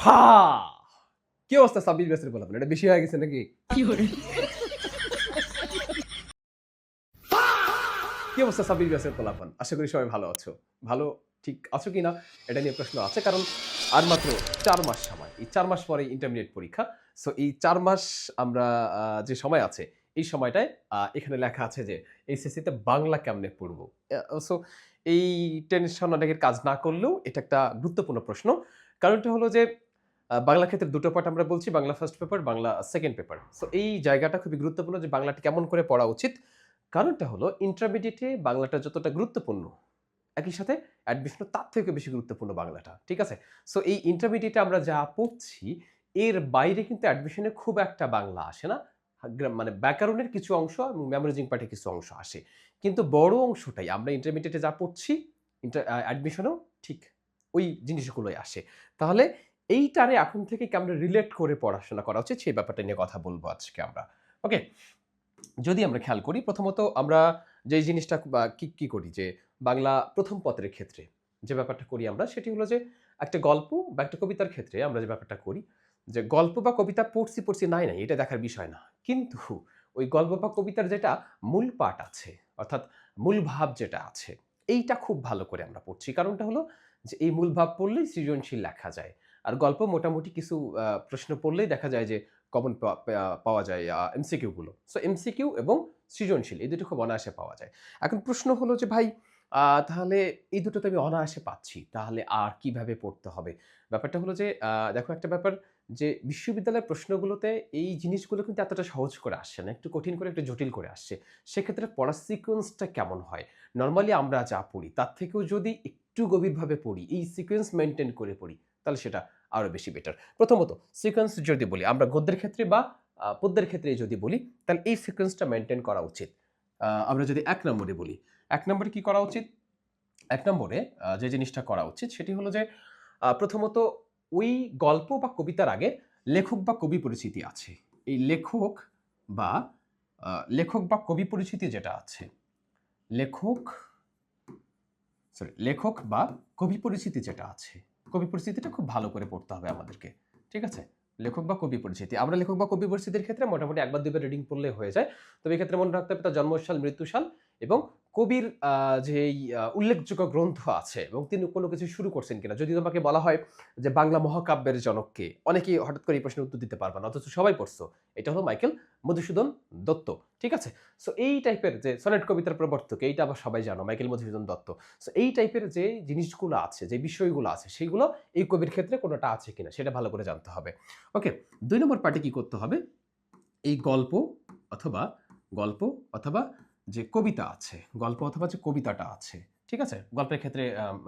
ফা কি অবস্থা সাব্বির ব্যাসের বলা এটা বেশি হয়ে গেছে নাকি কি অবস্থা সাব্বির ব্যাসের পোলাপান আশা করি সবাই ভালো আছো ভালো ঠিক আছো কিনা এটা নিয়ে প্রশ্ন আছে কারণ আর মাত্র 4 মাস সময় এই 4 মাস পরে ইন্টারমিডিয়েট পরীক্ষা সো এই 4 মাস আমরা যে সময় আছে এই সময়টায় এখানে লেখা আছে যে এইচএসসি তে বাংলা কেমনে পড়বো সো এই টেনশন অনেকের কাজ না করলেও এটা একটা গুরুত্বপূর্ণ প্রশ্ন কারণটা হলো যে বাংলা ক্ষেত্রে দুটো পার্ট আমরা বলছি Bangla first paper Bangla second paper so এই জায়গাটা খুবই গুরুত্বপূর্ণ যে বাংলাটি কেমন করে পড়া উচিত কারণটা হলো ইন্টারমিডিয়েটে বাংলাটা যতটা গুরুত্বপূর্ণ একই সাথে অ্যাডমিশন তার থেকে বেশি গুরুত্বপূর্ণ বাংলাটা ঠিক আছে সো এই ইন্টারমিডিয়েটে আমরা যা পড়ছি এর বাইরে কিন্তু অ্যাডমিশনে খুব একটা বাংলা আসে না মানে ব্যাকরণের কিছু অংশ এবং মেমোরাইজিং পার্টে কিছু অংশ আসে কিন্তু বড় অংশটাই আমরা ইন্টারমিডিয়েটে যা পড়ছি অ্যাডমিশনেও ঠিক ওই জিনিসগুলোই আসে তাহলে এইটারে এখন থেকে কেমন রিলেট করে পড়াশোনা করা উচিত সেই ব্যাপারটা নিয়ে কথা বলবো আজকে আমরা ওকে যদি আমরা খেয়াল করি প্রথমত আমরা যে জিনিসটা কি করি যে বাংলা প্রথম পত্রের ক্ষেত্রে যে ব্যাপারটা করি আমরা সেটি হলো যে একটা গল্প বা একটা কবিতার ক্ষেত্রে আমরা যে ব্যাপারটা করি যে গল্প বা কবিতা পড়ছি নাই এটা দেখার বিষয় না কিন্তু ওই গল্প বা কবিতার যেটা মূল পাঠ আছে অর্থাৎ মূল ভাব যেটা আছে এইটা খুব ভালো করে আমরা পড়ছি কারণটা হলো যে এই মূল ভাব পড়লেই সৃজনশীল লেখা যায় আর গল্প মোটামুটি কিছু প্রশ্ন পড়লেই দেখা যায় যে কমন পাওয়া যায় এমসিকিউ গুলো সো এমসিকিউ এবং সৃজনশীল এই দুটো খুব অনায়াসে পাওয়া যায় এখন প্রশ্ন হলো যে ভাই তাহলে এই দুটো তো আমি অনায়াসে পাচ্ছি তাহলে আর কিভাবে পড়তে হবে ব্যাপারটা হলো যে দেখো একটা ব্যাপার যে বিশ্ববিদ্যালয়ের প্রশ্নগুলোতে এই জিনিসগুলো কিন্তু এতটা সহজ করে আসছে না একটু কঠিন করে একটু জটিল করে আসছে সেক্ষেত্রে পড়ার সিকোয়েন্সটা কেমন হয় নর্মালি আমরা যা পড়ি তার থেকেও যদি একটু গভীরভাবে পড়ি এই সিকোয়েন্স মেনটেন করে পড়ি তাহলে সেটা আরও বেশি বেটার প্রথমত সিকোয়েন্স যদি বলি আমরা গদ্যের ক্ষেত্রে বা পদ্যের ক্ষেত্রে যদি বলি তাহলে এই সিকোয়েন্সটা মেনটেন করা উচিত আমরা যদি 1 নম্বরে বলি 1 নম্বরে কি করা উচিত 1 নম্বরে যে জিনিসটা করা উচিত সেটি হলো যে প্রথমত ওই গল্প বা কবিতার আগে লেখক বা কবি পরিচিতি আছে এই লেখক বা কবি পরিচিতি যেটা আছে লেখক বা কবি পরিচিতি যেটা আছে কবি পরিচিতিটা খুব ভালো করে পড়তে হবে আমাদেরকে ঠিক আছে লেখক বা কবি পরিচিতি আমরা লেখক বা কবি পরিচিতির ক্ষেত্রে মোটামুটি একবার দুইবার রিডিং পড়লে হয়ে যায় তবে এক্ষেত্রে মনে রাখতে হবে তার জন্মসাল মৃত্যুসাল এবং কবির যে উল্লেখযোগ্য গ্রন্থ আছে এবং তিনি কোনো কিছু শুরু করছেন কিনা যদি তোমাকে বলা হয় যে বাংলা মহাকাব্যের জনককে অনেকেই হঠাৎ করে এই প্রশ্নের উত্তর দিতে পারবে না অথচ সবাই পড়ছো এটা হলো মাইকেল মধুসূদন দত্ত ঠিক আছে সো এই টাইপের যে সনেট কবিতার প্রবর্তক এইটা আবার সবাই জানো মাইকেল মধুসূদন দত্ত সো এই টাইপের যে জিনিসগুলো আছে যে বিষয়গুলো আছে সেইগুলো এই কবির ক্ষেত্রে কোনোটা আছে কিনা সেটা ভালো করে জানতে হবে ওকে 2 নম্বর পার্টে কি করতে হবে এই গল্প অথবা যে কবিতা আছে গল্প অথবা যে কবিতাটা আছে ঠিক আছে গল্পের ক্ষেত্রে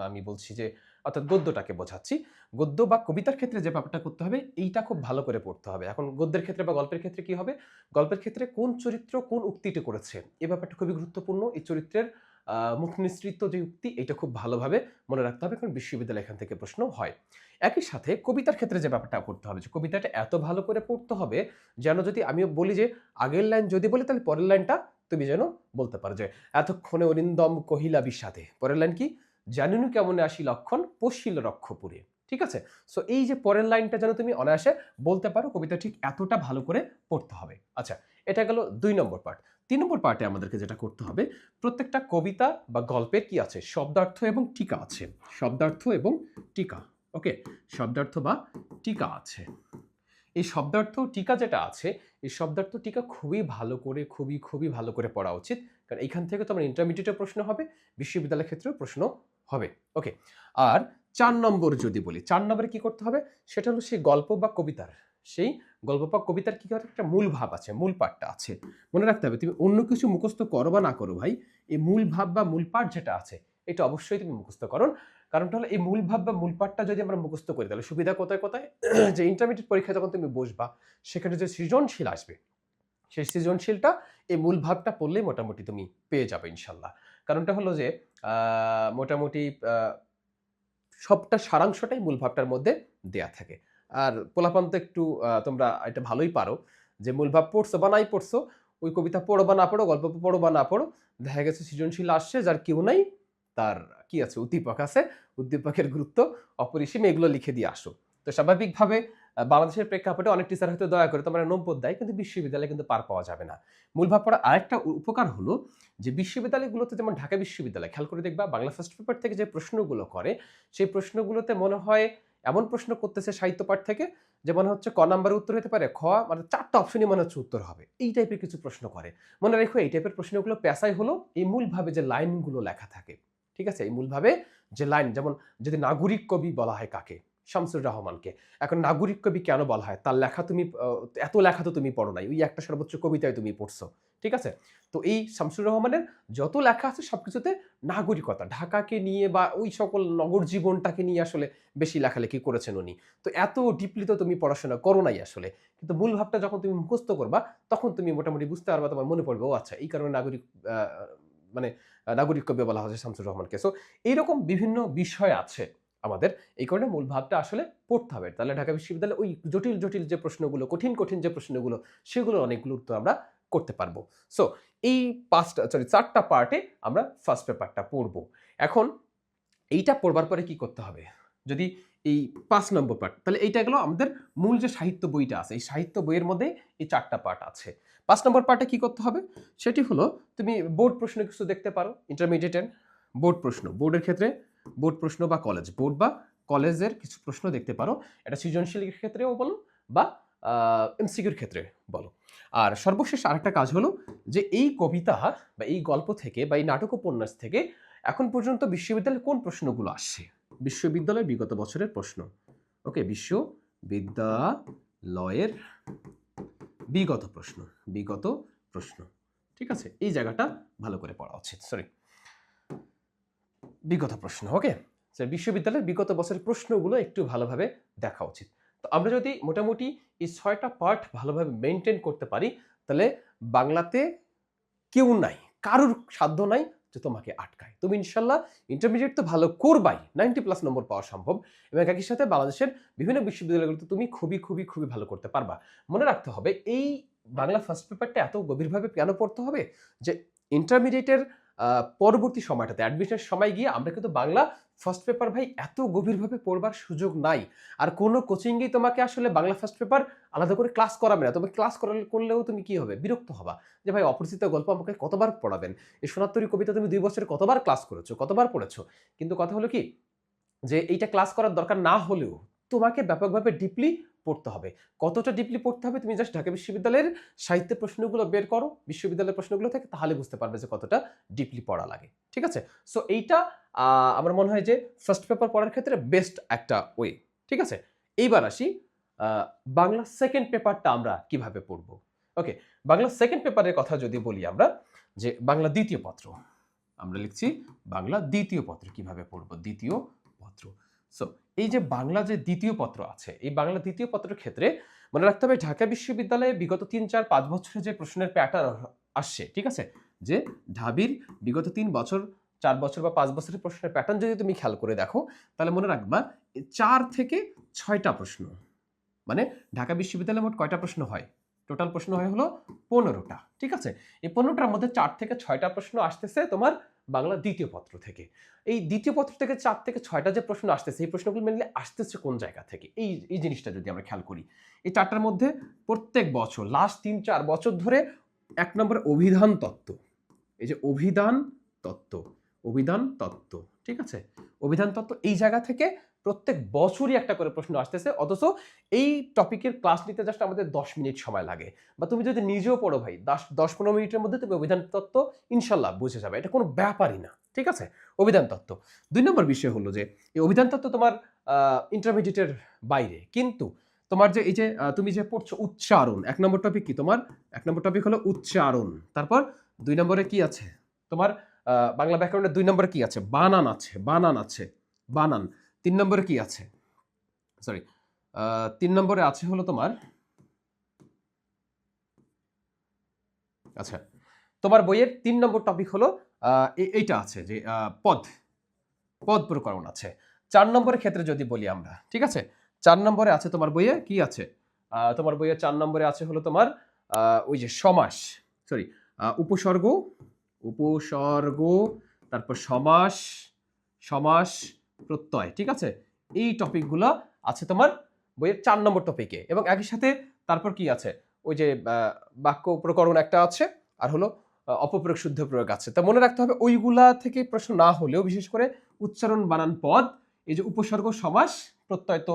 আমি বলছি যে অর্থাৎ গদ্যটাকে বোঝাচ্ছি গদ্য বা কবিতার ক্ষেত্রে যে ব্যাপারটা করতে হবে এইটা খুব ভালো করে পড়তে হবে এখন গদ্যের ক্ষেত্রে বা গল্পের ক্ষেত্রে কি হবে গল্পের ক্ষেত্রে কোন চরিত্র কোন উক্তিটি করেছে এই ব্যাপারটা খুবই গুরুত্বপূর্ণ এই চরিত্রের মুখ নিঃসৃত যে উক্তি এটা খুব ভালোভাবে মনে রাখতে হবে কারণ বিশ্ববিদ্যালয় এখান থেকে প্রশ্ন হয় একই সাথে কবিতার ক্ষেত্রে যে ব্যাপারটা করতে হবে যে কবিতাটা এত ভালো করে পড়তে হবে যেন যদি আমি বলি যে আগের লাইন যদি বলি তাহলে পরের লাইনটা তুমি যেন বলতে পারো যে এতক্ষণে অরিন্দম কহিলা বিষাদে পরের লাইন কি জানিনু কেমন আসি লক্ষণ পশিল রক্ষপুরে ঠিক আছে সো এই যে পরের লাইনটা যেন তুমি অনায়াসে বলতে পারো কবিতা ঠিক এতটা ভালো করে পড়তে হবে আচ্ছা এটা গেল 2 নম্বর পার্ট 3 নম্বর পার্টে আমাদেরকে যেটা করতে হবে প্রত্যেকটা কবিতা বা গল্পের কি আছে শব্দার্থ এবং টিকা আছে শব্দার্থ এবং টিকা ওকে শব্দার্থ বা টিকা আছে এই শব্দার্থ টিকা যেটা আছে এই শব্দার্থ টিকা খুবই ভালো করে পড়া উচিত কারণ এখান থেকে তোমার ইন্টারমিডিয়েটের প্রশ্ন হবে বিশ্ববিদ্যালয়ের ক্ষেত্রেও প্রশ্ন হবে ওকে আর 4 নম্বর যদি বলি 4 নম্বরে কি করতে হবে সেটা হলো সেই গল্প বা কবিতার কি একটা মূল ভাব আছে মূল পাঠটা আছে মনে রাখতে হবে তুমি অন্য কিছু মুখস্থ করো বা না করো ভাই এই মূল ভাব বা মূল পাঠ যেটা আছে এটা অবশ্যই তুমি মুখস্থ করো কারণটা হলো এই মূল ভাব বা মূল পাঠটা যদি আমরা মুখস্থ করি তাহলে সুবিধা কোথায় যে ইন্টারমিডিয়েট পরীক্ষা যখন তুমি বসবা সেখানে যে সৃজনশীল আসবে সেই সৃজনশীলটা এই মূল ভাবটা পড়লেই মোটামুটি তুমি পেয়ে যাবে ইনশাল্লাহ কারণটা হলো যে মোটামুটি সবটা সারাংশটাই মূল ভাবটার মধ্যে দেয়া থাকে আর পোলাপান তো একটু তোমরা এটা ভালোই পারো যে মূল ভাব পড়ছো বা নাই পড়ছো ওই কবিতা পড়ো বা না পড়ো গল্প পড়ো বা না পড়ো দেখা গেছে সৃজনশীল আসছে যার কেউ নাই তার কি আছে উদ্দীপক আছে উদ্দীপকের গুরুত্ব অপরিসীম এগুলো লিখে দিয়ে আসো তো স্বাভাবিকভাবে বাংলাদেশের প্রেক্ষাপটে অনেক টিচার হয়তো দয়া করে তোমরা নম্বর দেয়, কিন্তু বিশ্ববিদ্যালয়ে কিন্তু পার পাওয়া যাবে না। মূল ভাব পড়ার আরেকটা উপকার হলো যে বিশ্ববিদ্যালয়গুলোতে, যেমন ঢাকা বিশ্ববিদ্যালয়, খেয়াল করে দেখবা বাংলা ফার্স্ট পেপার থেকে যে প্রশ্নগুলো করে, সেই প্রশ্নগুলোতে মনে হয় এমন প্রশ্ন করতেছে সাহিত্য পাঠ থেকে যে মনে হচ্ছে ক নাম্বারের উত্তর হতে পারে খ, মানে 4টা অপশনই মনে হচ্ছে উত্তর হবে, এই টাইপের কিছু প্রশ্ন করে। মনে রেখো এই টাইপের প্রশ্নগুলো পেশাই হলো এই মূলভাবে যে লাইনগুলো লেখা থাকে, ঠিক আছে, এই মূলভাবে যে লাইন, যেমন যদি নাগরিক কবি বলা হয় কাকে, শামসুর রহমানকে। এখন নাগরিক কবি কেন বলা হয়, তার লেখা তুমি এত লেখা তো তুমি পড়ো নাই, ওই একটা সর্বোচ্চ কবিতায় তুমি পড়ছো, ঠিক আছে। তো এই শামসুর রহমানের যত লেখা আছে সবকিছুতে নাগরিকতা, ঢাকাকে নিয়ে বা ওই সকল নগর জীবনটাকে নিয়ে আসলে বেশি লেখালেখি করেছেন উনি। তো এত ডিপলি তো তুমি পড়াশোনা করো নাই আসলে, কিন্তু মূল ভাবটা যখন তুমি মুখস্থ করবা তখন তুমি মোটামুটি বুঝতে পারবা, তোমার মনে পড়বে ও আচ্ছা এই কারণে নাগরিক মানে নাগরিক কবি বলা হচ্ছে শামসুর রহমানকে। সো এইরকম বিভিন্ন বিষয় আছে আমাদের, এই কারণে মূল ভাবটা আসলে পড়তে হবে। তাহলে ঢাকা বিশ্ববিদ্যালয়ে ওই জটিল জটিল যে প্রশ্নগুলো, কঠিন কঠিন যে প্রশ্নগুলো, সেগুলো অনেকগুলো উত্তর আমরা করতে পারবো। সো এই 4টা পার্টে আমরা ফার্স্ট পেপারটা পড়বো। এখন এইটা পড়বার পরে কি করতে হবে, যদি এই 5 নম্বর পার্ট, তাহলে এইটা গেল আমাদের মূল যে সাহিত্য বইটা আছে, এই সাহিত্য বইয়ের মধ্যে এই 4টা পার্ট আছে। 5 নম্বর পার্টে কি করতে হবে, সেটি হলো তুমি বোর্ড প্রশ্ন কিছু দেখতে পারো, ইন্টারমিডিয়েটের বোর্ড প্রশ্ন, বোর্ডের ক্ষেত্রে বোর্ড প্রশ্ন বা কলেজ, বোর্ড বা কলেজের কিছু প্রশ্ন দেখতে পারো, এটা সৃজনশীলের ক্ষেত্রেও বলো বা এমসিকিউর ক্ষেত্রে বলো। আর সর্বশেষ আরেকটা কাজ হলো যে এই কবিতা বা এই গল্প থেকে বা এই নাটক উপন্যাস থেকে এখন পর্যন্ত বিশ্ববিদ্যালয়ে কোন প্রশ্নগুলো আসছে, বিশ্ববিদ্যালয়ের বিগত বছরের প্রশ্ন। ওকে, বিশ্ববিদ্যালয়ের বিগত প্রশ্ন, বিগত প্রশ্ন, ঠিক আছে, এই জায়গাটা ভালো করে পড়া উচিত। সরি, বিগত প্রশ্ন। ওকে, বিশ্ববিদ্যালয়ের বিগত বছরের প্রশ্নগুলো একটু ভালোভাবে দেখা উচিত। তো আমরা যদি মোটামুটি এই 6টা পার্ট ভালোভাবে মেনটেন করতে পারি, তাহলে বাংলাতে কেউ নাই, কারোর সাধ্য নাই যে তোমাকে আটকায়। তুমি ইনশাল্লাহ ইন্টারমিডিয়েট তো ভালো করবাই, 90+ নম্বর পাওয়া সম্ভব, এবং একই সাথে বাংলাদেশের বিভিন্ন বিশ্ববিদ্যালয়গুলোতে তুমি খুবই খুবই খুবই ভালো করতে পারবা। মনে রাখতে হবে এই বাংলা ফার্স্ট পেপারটা এত গভীরভাবে কেন পড়তে হবে, যে ইন্টারমিডিয়েটের পরবর্তী সময়টাতে অ্যাডমিশনের সময় গিয়ে আমরা কিন্তু বাংলা ফার্স্ট পেপার ভাই এত গভীরভাবে পড়বার সুযোগ নাই। আর কোনো কোচিংয়েই তোমাকে আসলে বাংলা ফার্স্ট পেপার আলাদা করে ক্লাস করাবে না। তবে ক্লাস করলেও তুমি কি হবে, বিরক্ত হবা যে ভাই অপরিচিত গল্প আমাকে কতবার পড়াবেন, এই সোনাত্তরী কবিতা তুমি 2 বছরে কতবার ক্লাস করেছো, কতবার পড়েছো। কিন্তু কথা হলো কি, যে এইটা ক্লাস করার দরকার না হলেও তোমাকে ব্যাপকভাবে ডিপলি পড়তে হবে। কতটা ডিপলি পড়তে হবে, তুমি জাস্ট ঢাকা বিশ্ববিদ্যালয়ের সাহিত্যের প্রশ্নগুলো বের করো বিশ্ববিদ্যালয়ের প্রশ্নগুলো থেকে, তাহলে বুঝতে পারবে যে কতটা ডিপলি পড়া লাগে, ঠিক আছে। সো এইটা আমার মনে হয় যে ফার্স্ট পেপার পড়ার ক্ষেত্রে বেস্ট একটা ওয়ে, ঠিক আছে। এইবার আসি বাংলা সেকেন্ড পেপারটা আমরা কিভাবে পড়বো। ওকে, বাংলা সেকেন্ড পেপারের কথা যদি বলি আমরা, যে বাংলা দ্বিতীয় পত্র আমরা লিখছি, বাংলা দ্বিতীয় পত্র কিভাবে পড়বো, দ্বিতীয় পত্র। সো এই যে বাংলা যে দ্বিতীয় পত্র আছে, এই বাংলা দ্বিতীয় পত্রের ক্ষেত্রে মনে রাখতে হবে ঢাকা বিশ্ববিদ্যালয়ে বিগত 3, 4, 5 বছরে যে প্রশ্নের প্যাটার্ন আসছে, ঠিক আছে, যে ঢাবির বিগত 3 বছর, 4 বছর বা 5 বছরের প্রশ্নের প্যাটার্ন যদি তুমি খেয়াল করে দেখো, তাহলে মনে রাখবা 4 থেকে 6টা প্রশ্ন, মানে ঢাকা বিশ্ববিদ্যালয়ে মোট কয়টা প্রশ্ন হয়, টোটাল প্রশ্ন হয় হলো 15টা, ঠিক আছে। এই 15টার মধ্যে 4 থেকে 6টা প্রশ্ন আসতেছে তোমার বাংলা দ্বিতীয় পত্র থেকে। এই দ্বিতীয় পত্র থেকে 4 থেকে 6টা যে প্রশ্ন আসতেছে, এই প্রশ্নগুলো মেনলি আসতেছে কোন জায়গা থেকে, এই জিনিসটা যদি আমরা খেয়াল করি, এই 4টার মধ্যে প্রত্যেক বছর লাস্ট 3-4 বছর ধরে 1 নম্বর অভিধান তত্ত্ব, এই যে অভিধান তত্ত্ব, অভিধান তত্ত্ব, ঠিক আছে, অভিধান তত্ত্ব, এই জায়গা থেকে প্রত্যেক বছরই একটা করে প্রশ্ন আসতেছে, অথচ এই টপিকের ক্লাস নিতে জাস্ট আমাদের 10 মিনিট সময় লাগে। বা তুমি যদি নিজেও পড়ো ভাই 10-15 মিনিটের মধ্যে তুমি অভিধান তত্ত্ব ইনশাল্লাহ বুঝে যাবে, এটা কোনো ব্যাপারই না, ঠিক আছে। অভিধান তত্ত্ব 2 নম্বর বিষয় হলো যে এই অভিধান তত্ত্ব তোমার ইন্টারমিডিয়েটের বাইরে, কিন্তু তোমার যে এই যে তুমি যে পড়ছো উচ্চারণ, 1 নম্বর টপিক কি তোমার, 1 নম্বর টপিক হলো উচ্চারণ। তারপর 2 নম্বরে কি আছে তোমার, বাংলা ব্যাকরণের 2 নম্বরে কি আছে, বানান আছে, বানান আছে, বানান। 3 নম্বরে কি আছে, সরি 3 নম্বরে আছে হলো তোমার, আচ্ছা তোমার বইয়ের 3 নম্বর টপিক হলো এইটা আছে যে পদ প্রকরণ আছে। 4 নম্বরের ক্ষেত্রে যদি বলি আমরা, ঠিক আছে, 4 নম্বরে আছে তোমার বইয়ে কি আছে, তোমার বইয়ে 4 নম্বরে আছে হলো তোমার ওই যে সমাস, সরি উপসর্গ, উপসর্গ, তারপর সমাস, সমাস প্রত্যয়, ঠিক আছে, এই টপিকগুলো আছে তোমার বইয়ের 4 নম্বর টপিকে, এবং একই সাথে তারপর কি আছে, ওই যে বাক্য প্রকরণ একটা আছে, আর হলো অপপ্রয়োগ শুদ্ধ প্রয়োগ আছে। তা মনে রাখতে হবে ওইগুলা থেকে প্রশ্ন না হলেও বিশেষ করে উচ্চারণ, বানান, পদ, এই যে উপসর্গ, সমাস, প্রত্যয় তো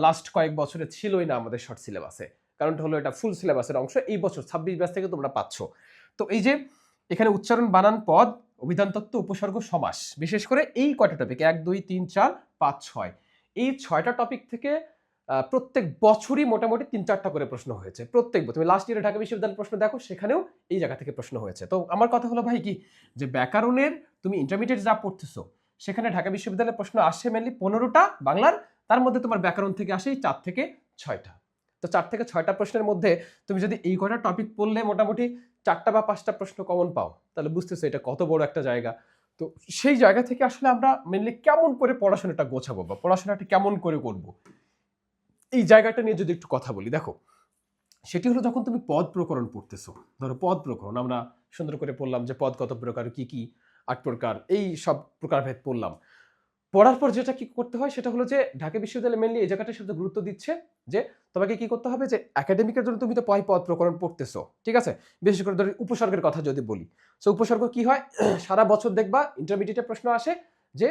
লাস্ট কয়েক বছরে ছিলই না আমাদের শর্ট সিলেবাসে, কারণটা হলো এটা ফুল সিলেবাসের অংশ, এই বছর 26 ব্যাচ থেকে তোমরা পাচ্ছ। তো এই যে এখানে উচ্চারণ, বানান, পদ, অভিধান তত্ত্ব, উপসর্গ, সমাস, বিশেষ করে এই কয়টা টপিক 1 2 3 4 5 6, এই 6টা টপিক থেকে প্রত্যেক বছরই মোটামুটি 3-4টা করে প্রশ্ন হয়েছে। প্রত্যেক বছর তুমি লাস্ট ইয়ারে ঢাকা বিশ্ববিদ্যালয়ের প্রশ্ন দেখো, সেখানেও এই জায়গা থেকে প্রশ্ন হয়েছে। তো আমার কথা হলো ভাই কি, যে ব্যাকরণের তুমি ইন্টারমিডিয়েট যা পড়তেছো সেখানে ঢাকা বিশ্ববিদ্যালয়ের প্রশ্ন আসে মেনলি 15টা বাংলার, তার মধ্যে তোমার ব্যাকরণ থেকে আসে 4 থেকে 6টা। তো 4 থেকে 6টা প্রশ্নের মধ্যে তুমি যদি এই কটা টপিক পড়লে মোটামুটি 4টা বা 5টা প্রশ্ন কমন পাও, তাহলে বুঝতেছো এটা কত বড় একটা জায়গা। তো সেই জায়গা থেকে আসলে আমরা মেনলি কেমন করে পড়াশোনাটা গোছাবো বা পড়াশোনাটা কেমন করে করবো, এই জায়গাটা নিয়ে যদি একটু কথা বলি, দেখো সেটি হলো যখন তুমি পদ প্রকরণ পড়তেছো, ধরো পদ প্রকরণ আমরা সুন্দর করে পড়লাম যে পদ কত প্রকার, কি কি 8 প্রকার, এই সব প্রকারভেদ পড়লাম। পড়ার পর যেটা কি করতে হয় সেটা হলো যে ঢাকা বিশ্ববিদ্যালয় মেনলি এই জায়গাটার সাথে গুরুত্ব দিচ্ছে যে তোমাকে কি করতে হবে, যে একাডেমিকের জন্য তুমি তো পদ প্রকরণ পড়তেছো, ঠিক আছে, বিশেষ করে ধরো উপসর্গের কথা যদি বলি, সো উপসর্গ কি হয়, সারা বছর দেখবা ইন্টারমিডিয়েটে প্রশ্ন আসে যে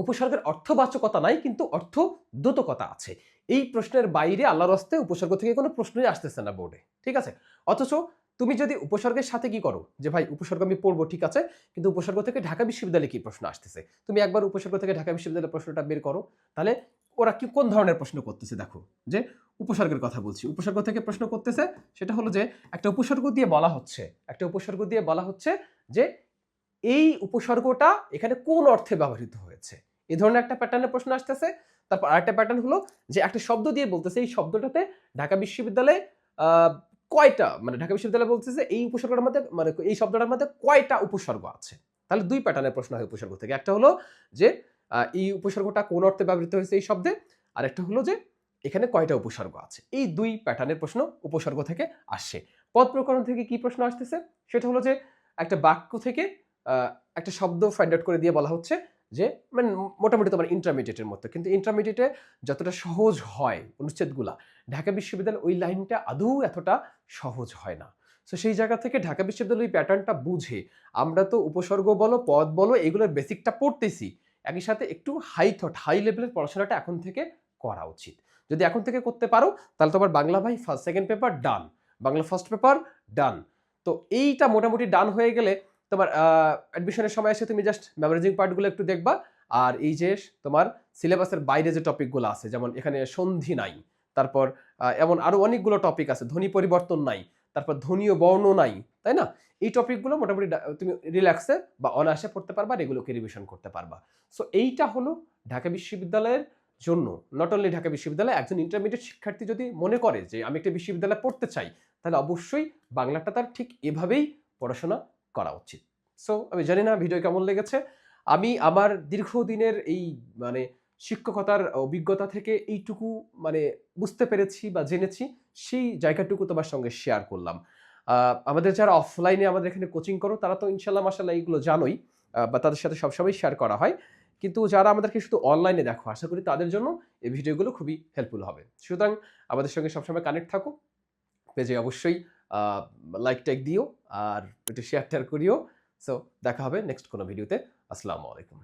উপসর্গের অর্থবাচকতা নাই কিন্তু অর্থ দ্যোতকতা আছে। এই প্রশ্নের বাইরে আল্লাহর হস্তে উপসর্গ থেকে কোনো প্রশ্নই আসতেছে না বোর্ডে, ঠিক আছে। অথচ তুমি যদি উপসর্গের সাথে কি করো, যে ভাই উপসর্গ আমি পড়বো ঠিক আছে, কিন্তু উপসর্গ থেকে ঢাকা বিশ্ববিদ্যালয়ে কি প্রশ্ন আসতেছে, তুমি একবার উপসর্গ থেকে ঢাকা বিশ্ববিদ্যালয়ের প্রশ্নটা বের করো, তাহলে ওরা কি কোন ধরনের প্রশ্ন করতেছে দেখো। যে উপসর্গের কথা বলছি, উপসর্গ থেকে প্রশ্ন করতেছে সেটা হলো যে একটা উপসর্গ দিয়ে বলা হচ্ছে যে এই উপসর্গটা এখানে কোন অর্থে ব্যবহৃত হয়েছে, এই ধরনের একটা প্যাটার্নের প্রশ্ন আসতেছে। তারপর আরেকটা প্যাটার্ন হলো যে একটা শব্দ দিয়ে বলতেছে এই শব্দটাতে ঢাকা বিশ্ববিদ্যালয়ে কয়টা, মানে ঢাকা বিশ্ববিদ্যালয় বলতেছে এই উপসর্গটার মধ্যে, মানে এই শব্দটার মধ্যে কয়টা উপসর্গ আছে। তাহলে দুই প্যাটার্নের প্রশ্ন হয় উপসর্গ থেকে, একটা হলো যে এই উপসর্গটা কোন অর্থে ব্যবহৃত হয়েছে এই শব্দে, আর একটা হলো যে এখানে কয়টা উপসর্গ আছে। এই দুই প্যাটার্নের প্রশ্ন উপসর্গ থেকে আসে। পদ প্রকরণ থেকে কি প্রশ্ন আসতেছে সেটা হলো যে একটা বাক্য থেকে একটা শব্দ ফাইন্ড আউট করে দিয়ে বলা হচ্ছে যে, মানে মোটামুটি তোমার ইন্টারমিডিয়েটের মতো, কিন্তু ইন্টারমিডিয়েটে যতটা সহজ হয় অনুচ্ছেদগুলা, ঢাকা বিশ্ববিদ্যালয় ওই লাইনটা আদৌ এতটা সহজ হয় না। সো সেই জায়গা থেকে ঢাকা বিশ্ববিদ্যালয় প্যাটার্নটা বুঝে আমরা তো উপসর্গ বলো, পদ বলো, এগুলোর বেসিকটা পড়তেছি, একই সাথে একটু হাই লেভেলের পড়াশোনাটা এখন থেকে করা উচিত। যদি এখন থেকে করতে পারো তাহলে তোমার বাংলা ভাই ফার্স্ট সেকেন্ড পেপার ডান, বাংলা ফার্স্ট পেপার ডান। তো এইটা মোটামুটি ডান হয়ে গেলে তোমার অ্যাডমিশনের সময় এসে তুমি জাস্ট মেমোরাইজিং পার্টগুলো একটু দেখবা, আর এই যে তোমার সিলেবাসের বাইরে যে টপিকগুলো আছে, যেমন এখানে সন্ধি নাই, তারপর এমন আরো অনেকগুলো টপিক আছে, ধ্বনি পরিবর্তন নাই, তারপর ধ্বনীয় বর্ণ নাই, তাই না, এই টপিকগুলো মোটামুটি তুমি রিল্যাক্সে বা অনায়াসে পড়তে পারবা, আর এগুলোকে রিভিশন করতে পারবা। সো এইটা হলো ঢাকা বিশ্ববিদ্যালয়ের জন্য, নট অনলি ঢাকা বিশ্ববিদ্যালয়, একজন ইন্টারমিডিয়েট শিক্ষার্থী যদি মনে করে যে আমি একটা বিশ্ববিদ্যালয়ে পড়তে চাই, তাহলে অবশ্যই বাংলাটা তার ঠিক এভাবেই পড়াশোনা করা উচিত। সো আমি জানি না ভিডিও কেমন লেগেছে, আমি আমার দীর্ঘদিনের এই মানে শিক্ষকতার অভিজ্ঞতা থেকে এইটুকু মানে বুঝতে পেরেছি বা জেনেছি, সেই জায়গাটুকু তোমার সঙ্গে শেয়ার করলাম। আমাদের যারা অফলাইনে আমাদের এখানে কোচিং করো তারা তো ইনশাল্লাহ মাশাল্লাহ এইগুলো জানোই, বা তাদের সাথে সবসময় শেয়ার করা হয়, কিন্তু যারা আমাদেরকে শুধু অনলাইনে দেখো, আশা করি তাদের জন্য এই ভিডিওগুলো খুবই হেল্পফুল হবে। সুতরাং আমাদের সঙ্গে সবসময় কানেক্ট থাকো, পেজে অবশ্যই লাইক টাইক দিও, আর একটু শেয়ার টেয়ার করিও। সো দেখা হবে নেক্সট কোনো ভিডিওতে। আসসালামু আলাইকুম।